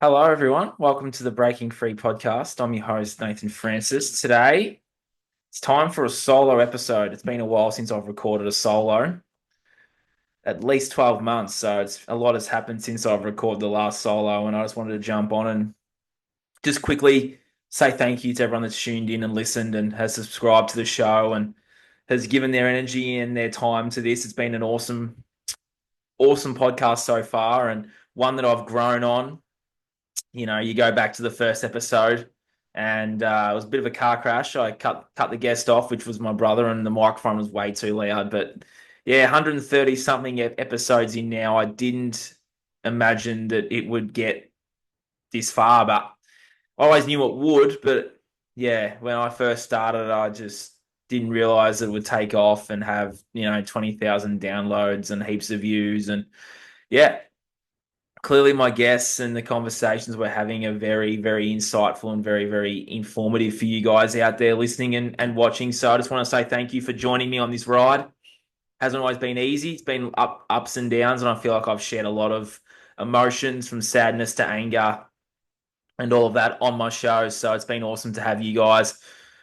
Hello, everyone. Welcome to the Breaking Free podcast. I'm your host, Nathan Francis. Today, it's time for a solo episode. It's been a while since I've recorded a solo, at least 12 months. So it's a lot has happened since I've recorded the last solo, and I just wanted to jump on and just quickly say thank you to everyone that's tuned in and listened and has subscribed to the show and has given their energy and their time to this. It's been an awesome podcast so far, and one that I've grown on. You go back to the first episode, and it was a bit of a car crash. I cut the guest off, which was my brother, and the microphone was way too loud. But yeah, 130 something episodes in now. I didn't imagine that it would get this far, but I always knew it would. But yeah, when I first started, I just didn't realize it would take off and have 20,000 downloads and heaps of views. And yeah, clearly my guests and the conversations we're having are very, very insightful and very, very informative for you guys out there listening and watching. So I just want to say thank you for joining me on this ride. Hasn't always been easy. It's been ups and downs, and I feel like I've shared a lot of emotions from sadness to anger and all of that on my show. So it's been awesome to have you guys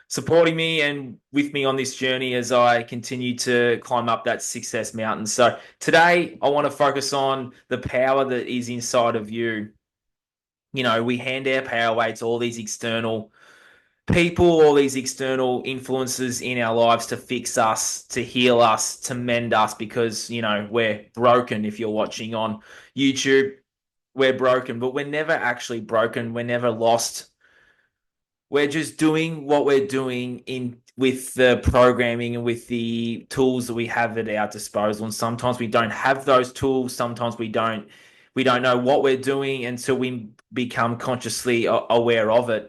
supporting me and with me on this journey as I continue to climb up that success mountain. So today I want to focus on the power that is inside of you. We hand our power away to all these external people, all these external influences in our lives to fix us, to heal us, to mend us because, we're broken. If you're watching on YouTube, we're broken, but we're never actually broken. We're never lost. We're just doing what we're doing in with the programming and with the tools that we have at our disposal. And sometimes we don't have those tools. Sometimes we don't know what we're doing until we become consciously aware of it.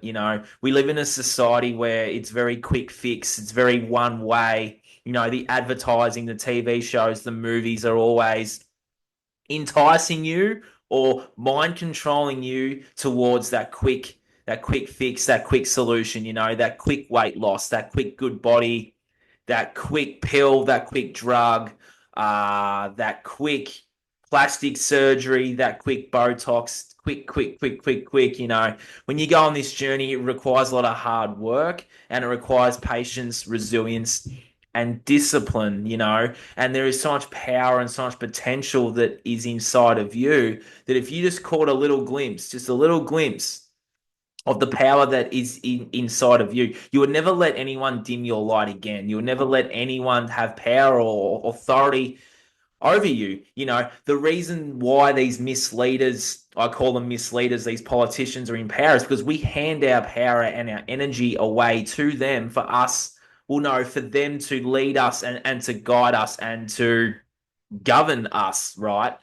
We live in a society where it's very quick fix. It's very one way. The advertising, the TV shows, the movies are always enticing you or mind controlling you towards that quick fix, that quick solution, that quick weight loss, that quick good body, that quick pill, that quick drug, that quick plastic surgery, that quick Botox, quick. When you go on this journey, it requires a lot of hard work and it requires patience, resilience, and discipline, and there is so much power and so much potential that is inside of you that if you just caught a little glimpse, just a little glimpse of the power that is inside of you, you would never let anyone dim your light again. You would never let anyone have power or authority over you. The reason why these misleaders, I call them misleaders, these politicians are in power is because we hand our power and our energy away to them for us, well, no, for them to lead us and to guide us and to govern us, right?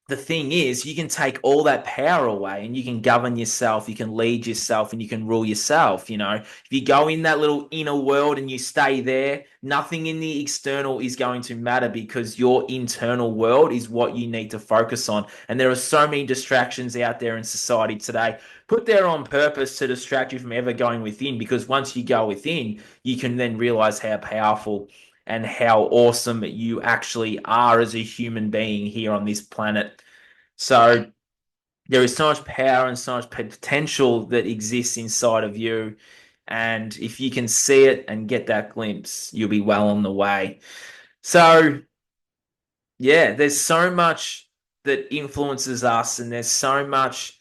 The thing is, you can take all that power away and you can govern yourself, you can lead yourself, and you can rule yourself. If you go in that little inner world and you stay there, nothing in the external is going to matter because your internal world is what you need to focus on. And there are so many distractions out there in society today, put there on purpose to distract you from ever going within, because once you go within, you can then realize how powerful and how awesome you actually are as a human being here on this planet. So there is so much power and so much potential that exists inside of you. And if you can see it and get that glimpse, you'll be well on the way. So, yeah, there's so much that influences us, and there's so much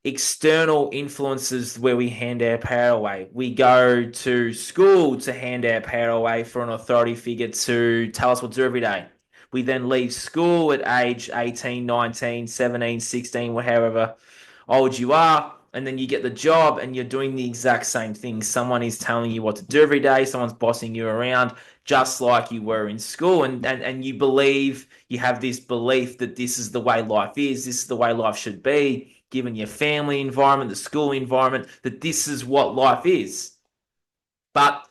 external influences where we hand our power away. We go to school to hand our power away for an authority figure to tell us what to do every day. We then leave school at age 18, 19, 17, 16, however old you are, and then you get the job and you're doing the exact same thing. Someone is telling you what to do every day, someone's bossing you around just like you were in school, and you believe, you have this belief that this is the way life is, this is the way life should be, given your family environment, the school environment, that this is what life is. But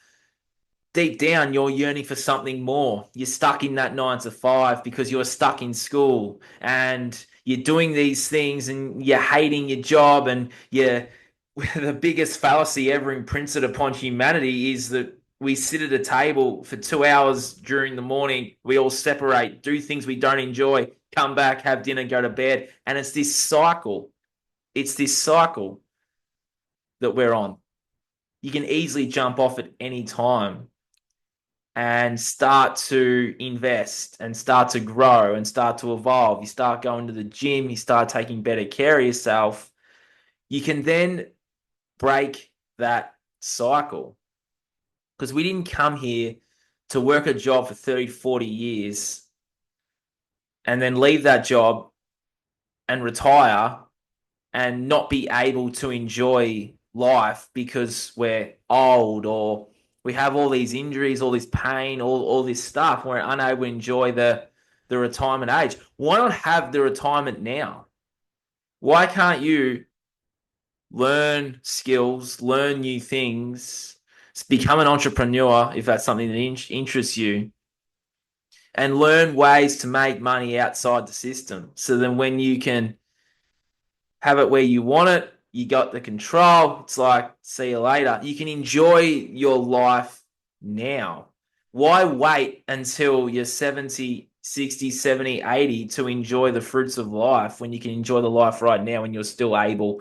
deep down, you're yearning for something more. You're stuck in that 9 to 5 because you're stuck in school and you're doing these things and you're hating your job, and you're the biggest fallacy ever imprinted upon humanity is that we sit at a table for 2 hours during the morning, we all separate, do things we don't enjoy, come back, have dinner, go to bed, and it's this cycle. It's this cycle that we're on. You can easily jump off at any time and start to invest and start to grow and start to evolve. You start going to the gym, you start taking better care of yourself. You can then break that cycle because we didn't come here to work a job for 30, 40 years and then leave that job and retire and not be able to enjoy life because we're old or we have all these injuries, all this pain, all this stuff. We're unable to enjoy the retirement age. Why not have the retirement now? Why can't you learn skills, learn new things, become an entrepreneur if that's something that interests you, and learn ways to make money outside the system? So then when you can have it where you want it, you got the control. It's like, see you later. You can enjoy your life now. Why wait until you're 70, 60, 70, 80 to enjoy the fruits of life when you can enjoy the life right now when you're still able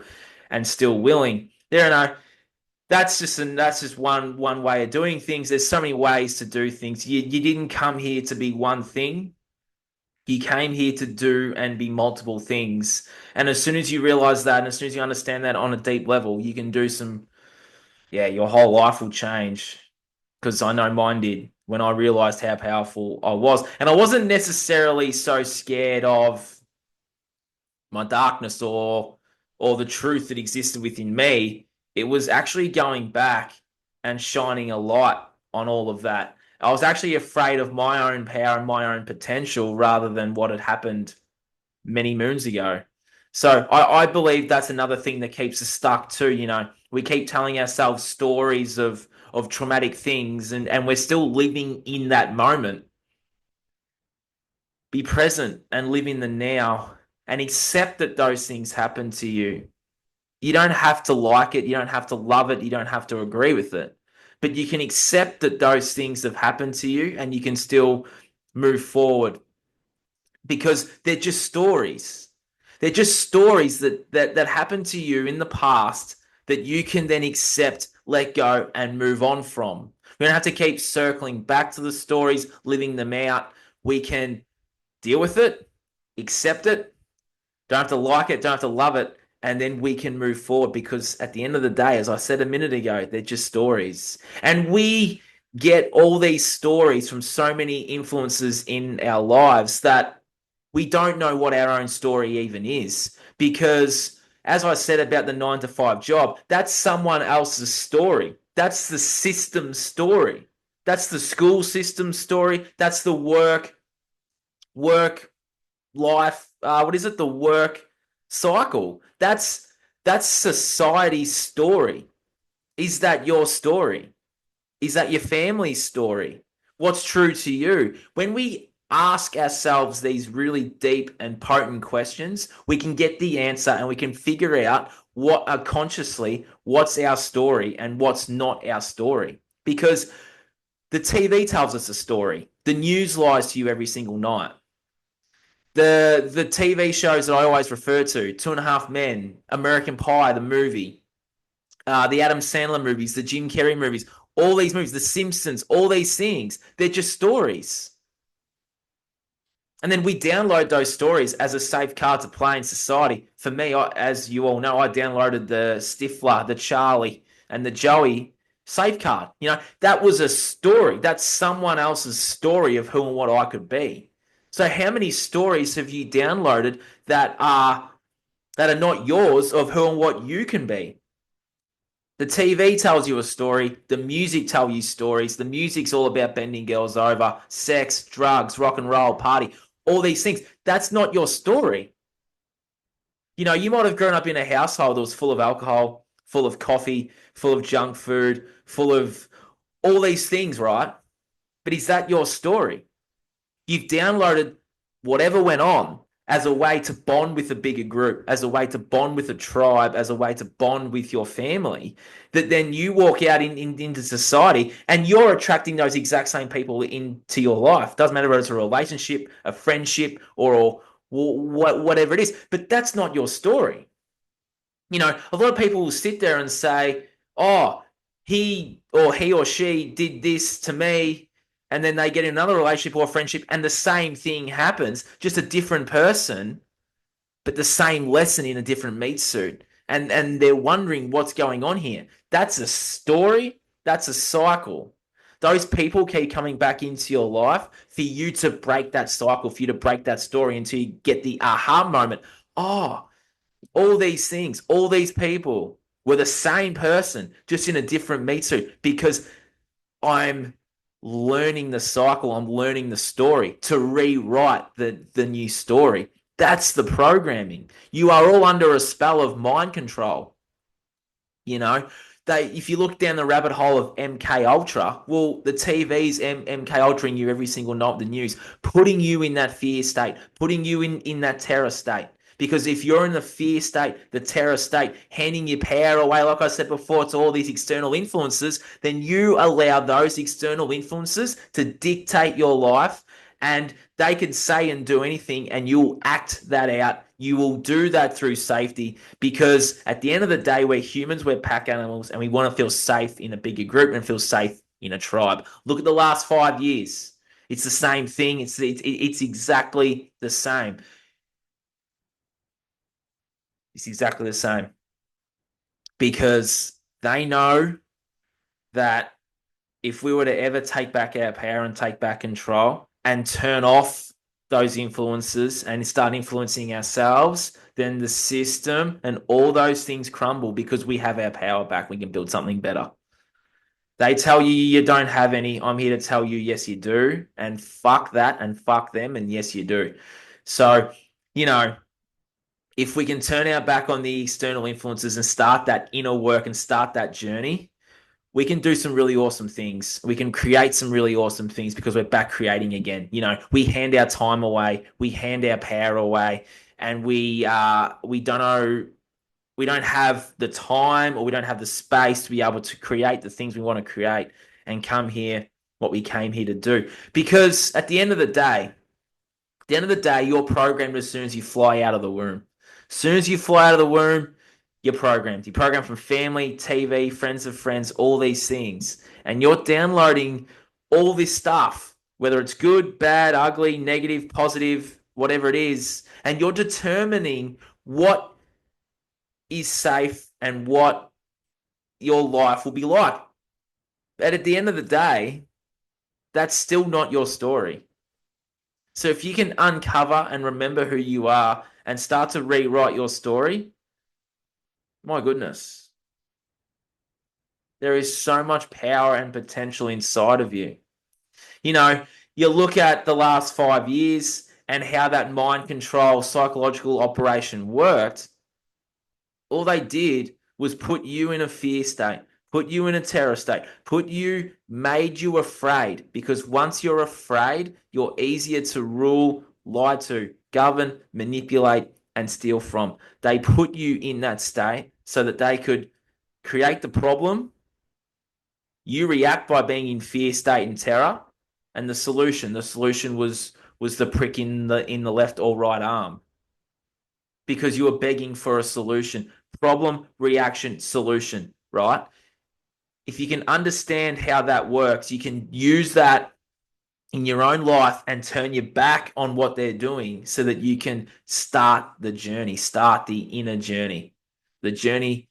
and still willing? There, no, that's just one way of doing things. There's so many ways to do things. You didn't come here to be one thing. You came here to do and be multiple things. And as soon as you realize that, and as soon as you understand that on a deep level, you can do your whole life will change. Because I know mine did when I realized how powerful I was. And I wasn't necessarily so scared of my darkness or the truth that existed within me. It was actually going back and shining a light on all of that. I was actually afraid of my own power and my own potential rather than what had happened many moons ago. So I believe that's another thing that keeps us stuck too. We keep telling ourselves stories of traumatic things and we're still living in that moment. Be present and live in the now and accept that those things happen to you. You don't have to like it. You don't have to love it. You don't have to agree with it. But you can accept that those things have happened to you and you can still move forward because they're just stories. They're just stories that happened to you in the past that you can then accept, let go, and move on from. We don't have to keep circling back to the stories, living them out. We can deal with it, accept it, don't have to like it, don't have to love it, and then we can move forward because at the end of the day, as I said a minute ago, they're just stories. And we get all these stories from so many influences in our lives that we don't know what our own story even is. Because as I said about the 9 to 5 job, that's someone else's story. That's the system story. That's the school system story. That's the work life. What is it? The work cycle. That's society's story. Is that your story? Is that your family's story? What's true to you? When we ask ourselves these really deep and potent questions, we can get the answer and we can figure out what consciously what's our story and what's not our story. Because the TV tells us a story. The news lies to you every single night. The TV shows that I always refer to, Two and a Half Men, American Pie, the movie, the Adam Sandler movies, the Jim Carrey movies, all these movies, The Simpsons, all these things, they're just stories. And then we download those stories as a safe card to play in society. For me, as you all know, I downloaded the Stifler, the Charlie, and the Joey safe card. That was a story. That's someone else's story of who and what I could be. So how many stories have you downloaded that are not yours of who and what you can be? The TV tells you a story. The music tells you stories. The music's all about bending girls over, sex, drugs, rock and roll, party, all these things. That's not your story. You might have grown up in a household that was full of alcohol, full of coffee, full of junk food, full of all these things, right? But is that your story? You've downloaded whatever went on as a way to bond with a bigger group, as a way to bond with a tribe, as a way to bond with your family, that then you walk out into society and you're attracting those exact same people into your life. Doesn't matter whether it's a relationship, a friendship, or whatever it is, but that's not your story. A lot of people will sit there and say, oh, he or she did this to me. And then they get in another relationship or friendship and the same thing happens, just a different person, but the same lesson in a different meat suit. And they're wondering what's going on here. That's a story. That's a cycle. Those people keep coming back into your life for you to break that cycle, for you to break that story until you get the aha moment. Oh, all these things, all these people were the same person, just in a different meat suit because I'm learning the cycle, I'm learning the story to rewrite the new story. That's the programming. You are all under a spell of mind control. You know, if you look down the rabbit hole of MK Ultra, well, the TV's MK Ultraing you every single night, the news, putting you in that fear state, putting you in that terror state. Because if you're in the fear state, the terror state, handing your power away, like I said before, to all these external influences, then you allow those external influences to dictate your life, and they can say and do anything, and you'll act that out. You will do that through safety because at the end of the day, we're humans, we're pack animals, and we want to feel safe in a bigger group and feel safe in a tribe. Look at the last 5 years. It's the same thing. It's exactly the same. It's exactly the same because they know that if we were to ever take back our power and take back control and turn off those influences and start influencing ourselves, then the system and all those things crumble because we have our power back. We can build something better. They tell you you don't have any. I'm here to tell you, yes, you do. And fuck that and fuck them. And yes, you do. So, you know, if we can turn our back on the external influences and start that inner work and start that journey, we can do some really awesome things. We can create some really awesome things because we're back creating again. We hand our time away, we hand our power away, and we don't know, we don't have the time or we don't have the space to be able to create the things we want to create and come here what we came here to do. Because at the end of the day, you're programmed as soon as you fly out of the womb. As soon as you fly out of the womb, you're programmed. You're programmed from family, TV, friends of friends, all these things. And you're downloading all this stuff, whether it's good, bad, ugly, negative, positive, whatever it is. And you're determining what is safe and what your life will be like. But at the end of the day, that's still not your story. So if you can uncover and remember who you are and start to rewrite your story, my goodness, there is so much power and potential inside of you. You look at the last 5 years and how that mind control psychological operation worked. All they did was put you in a fear state, put you in a terror state, made you afraid, because once you're afraid, you're easier to rule, lie to, govern, manipulate, and steal from. They put you in that state so that they could create the problem. You react by being in fear state and terror, and the solution was the prick in the left or right arm, because you were begging for a solution. Problem, reaction, solution, right? If you can understand how that works, you can use that in your own life and turn your back on what they're doing so that you can start the journey, start the inner journey, the journey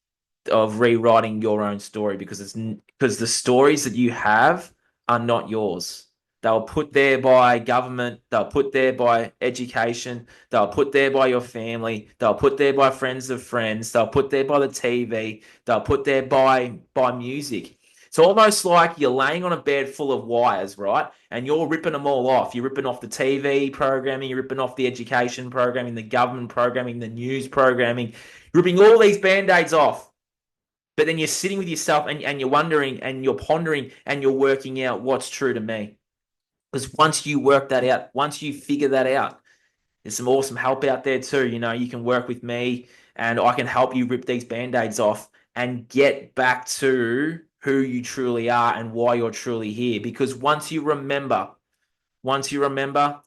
of rewriting your own story, because the stories that you have are not yours. They were put there by government. They were put there by education. They were put there by your family. They were put there by friends of friends. They were put there by the TV. They were put there by music. It's almost like you're laying on a bed full of wires, right? And you're ripping them all off. You're ripping off the TV programming. You're ripping off the education programming, the government programming, the news programming. You're ripping all these band-aids off. But then you're sitting with yourself and you're wondering and you're pondering and you're working out what's true to me. Because once you work that out, once you figure that out, there's some awesome help out there too. You can work with me and I can help you rip these band-aids off and get back to who you truly are and why you're truly here. Because once you remember,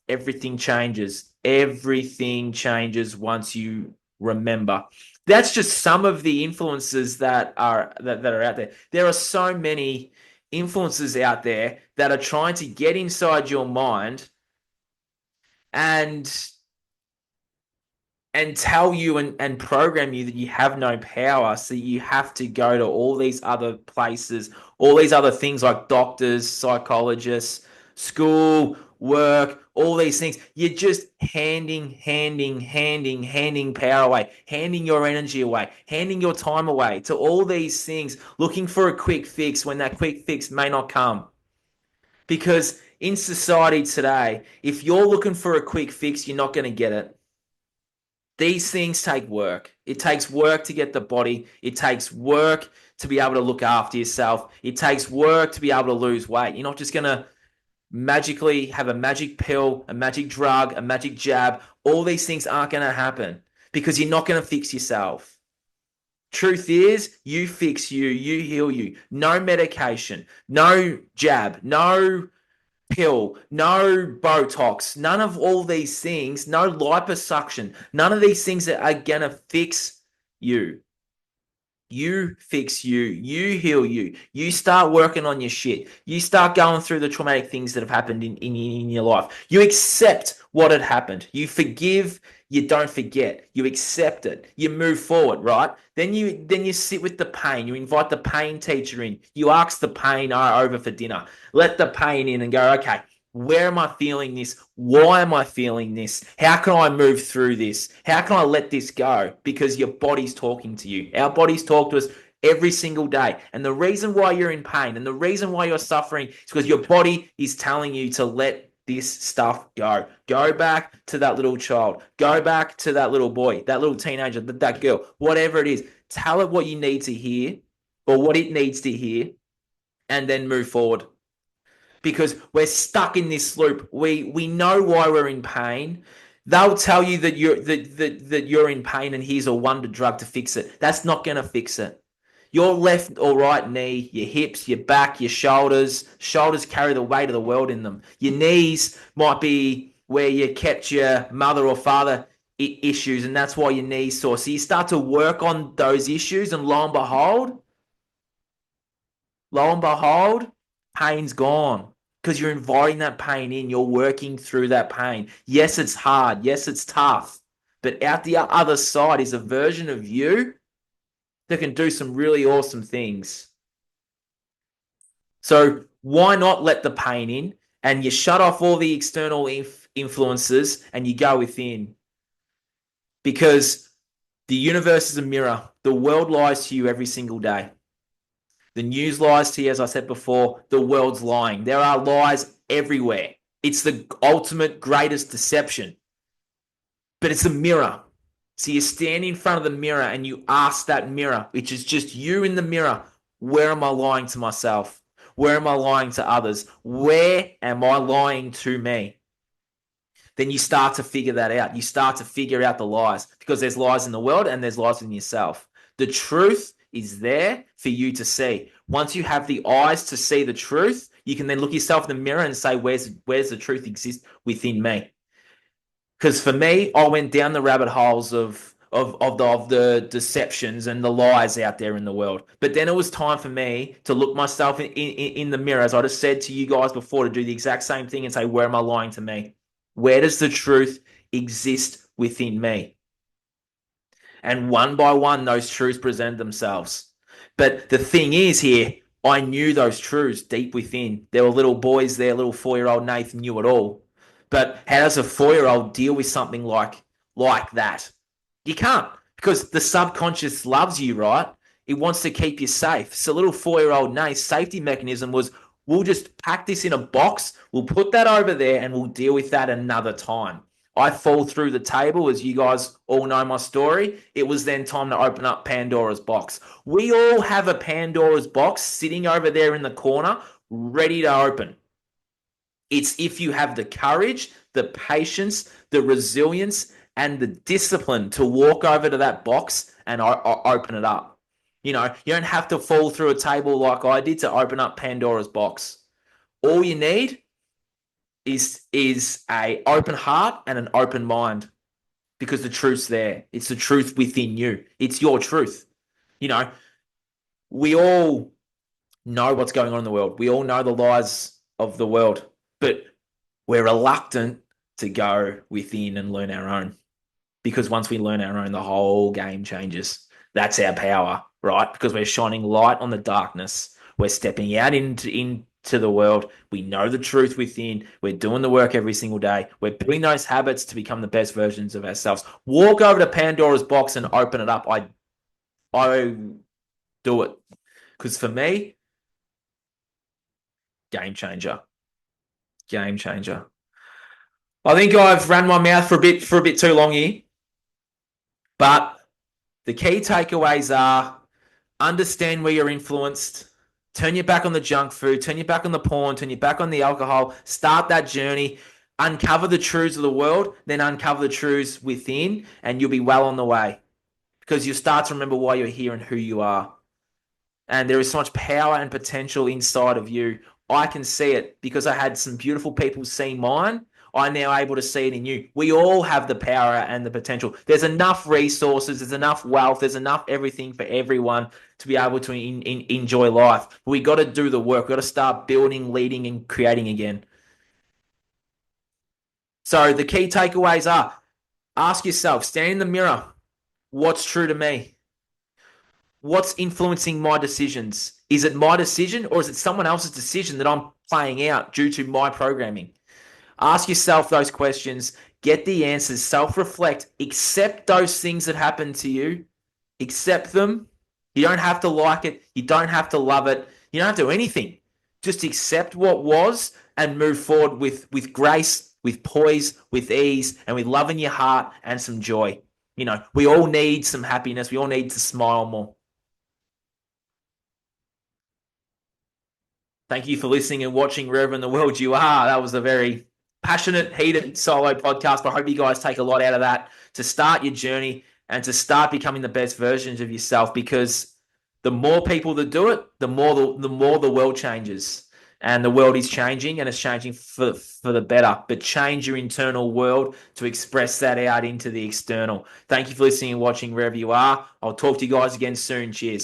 everything changes. Everything changes once you remember. That's just some of the influences that are out there. There are so many influences out there that are trying to get inside your mind and tell you and program you that you have no power, so you have to go to all these other places, all these other things like doctors, psychologists, school, work, all these things. You're just handing power away, handing your energy away, handing your time away to all these things, looking for a quick fix when that quick fix may not come. Because in society today, if you're looking for a quick fix, you're not going to get it. These things take work. It takes work to get the body. It takes work to be able to look after yourself. It takes work to be able to lose weight. You're not just going to magically have a magic pill, a magic drug, a magic jab. All these things aren't going to happen because you're not going to fix yourself. Truth is, you fix you, you heal you. No medication, no jab, no pill, no Botox, none of all these things, no liposuction, none of these things that are going to fix you. You fix you, you heal you, you start working on your shit, you start going through the traumatic things that have happened in your life. You accept what had happened. You forgive, you don't forget. You accept it. You move forward, right? Then you sit with the pain. You invite the pain teacher in. You ask the pain over for dinner. Let the pain in and go, okay, where am I feeling this? Why am I feeling this? How can I move through this? How can I let this go? Because your body's talking to you. Our bodies talk to us every single day. And the reason why you're in pain and the reason why you're suffering is because your body is telling you to let this stuff go. Go back to that little child. Go back to that little boy, that little teenager, that girl, whatever it is. Tell it what you need to hear or what it needs to hear and then move forward. Because we're stuck in this loop. We know why we're in pain. They'll tell you that you're in pain and here's a wonder drug to fix it. That's not going to fix it. Your left or right knee, your hips, your back, your shoulders carry the weight of the world in them. Your knees might be where you kept your mother or father issues, and that's why your knees sore. So you start to work on those issues, and lo and behold, pain's gone because you're inviting that pain in. You're working through that pain. Yes, it's hard. Yes, it's tough. But out the other side is a version of you that can do some really awesome things. So why not let the pain in and you shut off all the external influences and you go within? Because the universe is a mirror. The world lies to you every single day. The news lies to you, as I said before. The world's lying. There are lies everywhere. It's the ultimate greatest deception. But it's a mirror. So you stand in front of the mirror and you ask that mirror, which is just you in the mirror, where am I lying to myself? Where am I lying to others? Where am I lying to me? Then you start to figure that out. You start to figure out the lies because there's lies in the world and there's lies in yourself. The truth is there for you to see. Once you have the eyes to see the truth, you can then look yourself in the mirror and say, where's the truth exist within me? Because for me, I went down the rabbit holes of the deceptions and the lies out there in the world. But then it was time for me to look myself in the mirror, as I just said to you guys before, to do the exact same thing and say, where am I lying to me? Where does the truth exist within me? And one by one, those truths present themselves. But the thing is here, I knew those truths deep within. There were little boys there, little 4-year-old Nathan knew it all. But how does a 4-year-old deal with something like that? You can't, because the subconscious loves you, right? It wants to keep you safe. So little 4-year-old Nate's safety mechanism was, we'll just pack this in a box, we'll put that over there, and we'll deal with that another time. I fall through the table, as you guys all know my story. It was then time to open up Pandora's box. We all have a Pandora's box sitting over there in the corner, ready to open. It's if you have the courage, the patience, the resilience, and the discipline to walk over to that box and open it up. You don't have to fall through a table like I did to open up Pandora's box. All you need is a open heart and an open mind. because the truth's there. It's the truth within you. It's your truth. You know, we all know what's going on in the world. We all know the lies of the world, but we're reluctant to go within and learn our own. Because once we learn our own, the whole game changes. That's our power, right? Because we're shining light on the darkness. We're stepping out into the world. We know the truth within. We're doing the work every single day. We're building those habits to become the best versions of ourselves. Walk over to Pandora's box and open it up. I do it. Because for me, game changer. Game changer. I think I've ran my mouth for a bit too long here. But the key takeaways are understand where you're influenced, turn your back on the junk food, turn your back on the porn, turn your back on the alcohol, start that journey, uncover the truths of the world, then uncover the truths within, and you'll be well on the way because you'll start to remember why you're here and who you are. And there is so much power and potential inside of you. I can see it because I had some beautiful people see mine. I'm now able to see it in you. We all have the power and the potential. There's enough resources, there's enough wealth, there's enough everything for everyone to be able to enjoy life. But we got to do the work. We've got to start building, leading, and creating again. So the key takeaways are ask yourself, stand in the mirror, what's true to me? What's influencing my decisions? Is it my decision or is it someone else's decision that I'm playing out due to my programming? Ask yourself those questions, get the answers, self-reflect, accept those things that happen to you, accept them. You don't have to like it. You don't have to love it. You don't have to do anything. Just accept what was and move forward with grace, with poise, with ease, and with love in your heart and some joy. You know, we all need some happiness. We all need to smile more. Thank you for listening and watching wherever in the world you are. That was a very passionate, heated solo podcast. But I hope you guys take a lot out of that to start your journey and to start becoming the best versions of yourself. Because the more people that do it, the more the world changes, and the world is changing, and it's changing for the better. But change your internal world to express that out into the external. Thank you for listening and watching wherever you are. I'll talk to you guys again soon. Cheers.